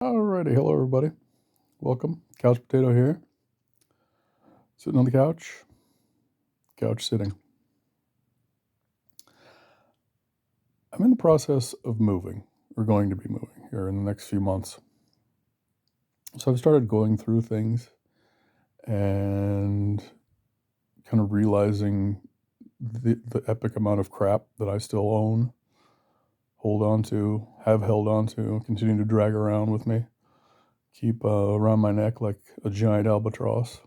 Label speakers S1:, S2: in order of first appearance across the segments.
S1: Alrighty, hello everybody. Welcome. Couch Potato here. Sitting on the couch. Couch sitting. I'm in the process of moving, or going to be moving here in the next few months. So I've started going through things and kind of realizing the epic amount of crap that I still own, hold on to, have held on to, continue to drag around with me, keep around my neck like a giant albatross,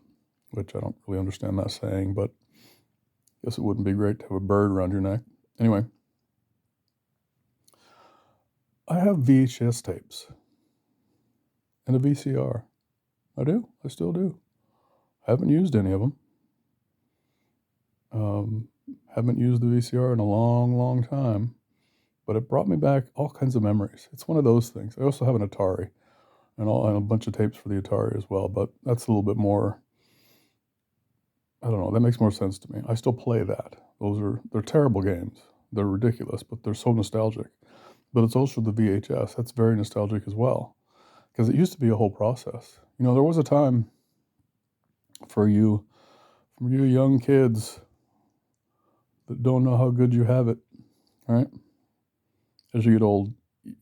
S1: which I don't really understand that saying, but I guess it wouldn't be great to have a bird around your neck. Anyway, I have VHS tapes and a VCR. I do. I still do. Haven't used any of them. Haven't used the VCR in a long, long time, but it brought me back all kinds of memories. It's one of those things. I also have an Atari and a bunch of tapes for the Atari as well, but that's a little bit more, I don't know, that makes more sense to me. I still play that. They're terrible games. They're ridiculous, but they're so nostalgic. But it's also the VHS. That's very nostalgic as well, because it used to be a whole process. There was a time for you young kids that don't know how good you have it, right? As you get old,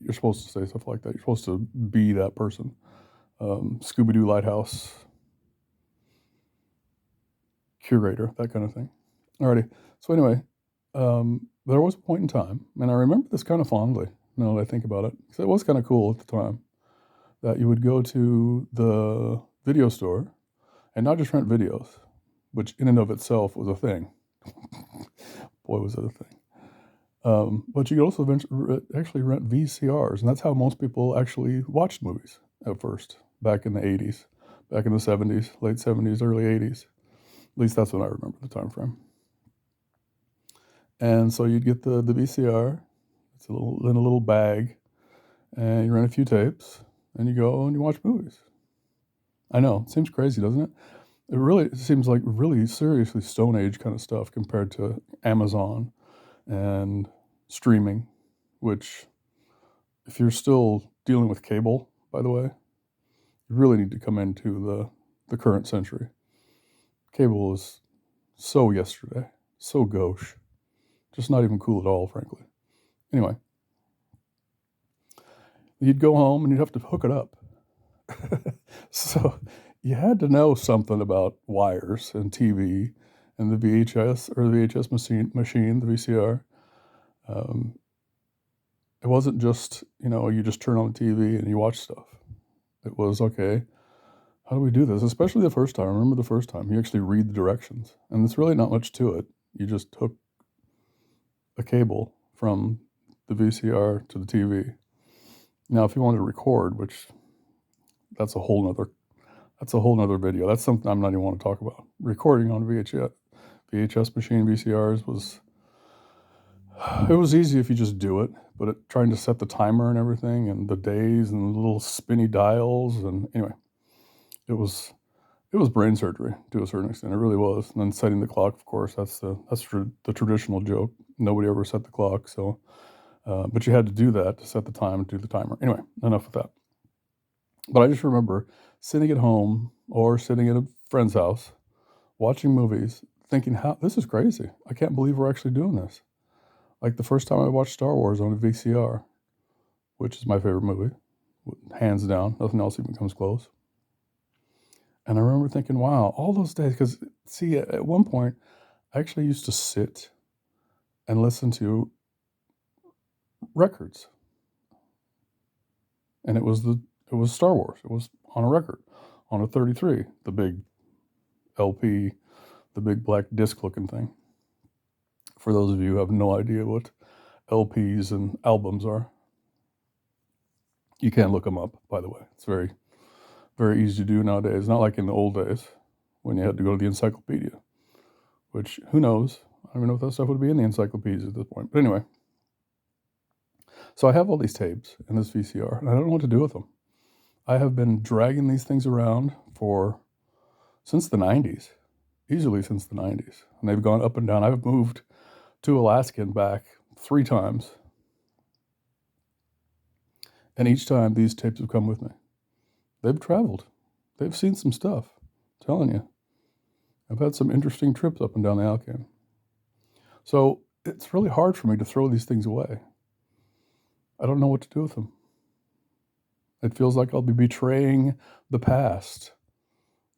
S1: you're supposed to say stuff like that. You're supposed to be that person. Scooby-Doo Lighthouse curator, that kind of thing. Alrighty. So anyway, there was a point in time, and I remember this kind of fondly now that I think about it, because it was kind of cool at the time, that you would go to the video store and not just rent videos, which in and of itself was a thing. Boy, was it a thing. But you could also actually rent VCRs, and that's how most people actually watched movies at first, back in the 80s, back in the 70s, late 70s, early 80s. At least that's what I remember the time frame. And so you'd get the VCR, it's in a little bag, and you rent a few tapes, and you go and you watch movies. I know, it seems crazy, doesn't it? It seems like really seriously Stone Age kind of stuff compared to Amazon and streaming, which, if you're still dealing with cable, by the way, you really need to come into the current century. Cable is so yesterday, so gauche, just not even cool at all, frankly. Anyway, you'd go home and you'd have to hook it up. So you had to know something about wires and TV and the VHS or the VHS machine, the VCR. It wasn't just, you just turn on the TV and you watch stuff. It was, okay, how do we do this? Especially the first time. I remember the first time. You actually read the directions. And there's really not much to it. You just hook a cable from the VCR to the TV. Now, if you wanted to record, which that's a whole nother video. That's something I'm not even want to talk about. Recording on VHS machine, VCRs it was easy if you just do it, but trying to set the timer and everything and the days and the little spinny dials, and anyway, it was brain surgery to a certain extent. It really was. And then setting the clock, of course, that's the traditional joke. Nobody ever set the clock, so but you had to do that to set the time and do the timer. Anyway, enough of that. But I just remember sitting at home or sitting at a friend's house, watching movies, thinking, "How this is crazy! I can't believe we're actually doing this." Like the first time I watched Star Wars on a VCR, which is my favorite movie, hands down. Nothing else even comes close. And I remember thinking, "Wow, all those days." Because see, at one point, I actually used to sit and listen to records, and it was Star Wars. It was on a record, on a 33, the big LP, the big black disc-looking thing. For those of you who have no idea what LPs and albums are, you can look them up, by the way. It's very, very easy to do nowadays. Not like in the old days when you had to go to the encyclopedia, which, who knows? I don't even know if that stuff would be in the encyclopedias at this point. But anyway, so I have all these tapes and this VCR, and I don't know what to do with them. I have been dragging these things around since the 90s, easily since the 90s. And they've gone up and down. I've moved to Alaska and back 3 times. And each time these tapes have come with me. They've traveled. They've seen some stuff. I'm telling you. I've had some interesting trips up and down the Alcan. So it's really hard for me to throw these things away. I don't know what to do with them. It feels like I'll be betraying the past,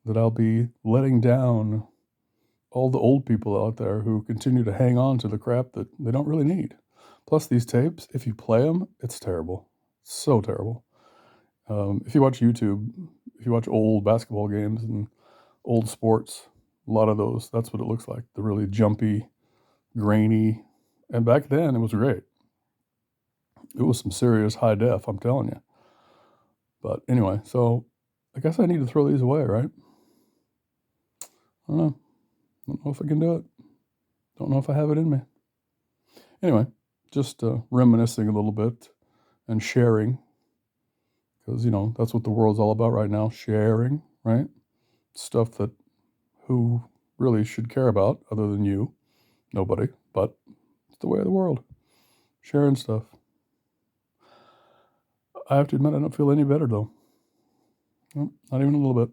S1: that I'll be letting down all the old people out there who continue to hang on to the crap that they don't really need. Plus, these tapes, if you play them, it's terrible. So terrible. If you watch YouTube, if you watch old basketball games and old sports, a lot of those, that's what it looks like. The really jumpy, grainy. And back then, it was great. It was some serious high def, I'm telling you. But anyway, so I guess I need to throw these away, right? I don't know. Don't know if I can do it. Don't know if I have it in me. Anyway, just reminiscing a little bit and sharing, because, that's what the world's all about right now, sharing, right? Stuff that who really should care about other than you? Nobody, but it's the way of the world. Sharing stuff. I have to admit, I don't feel any better, though. Not even a little bit.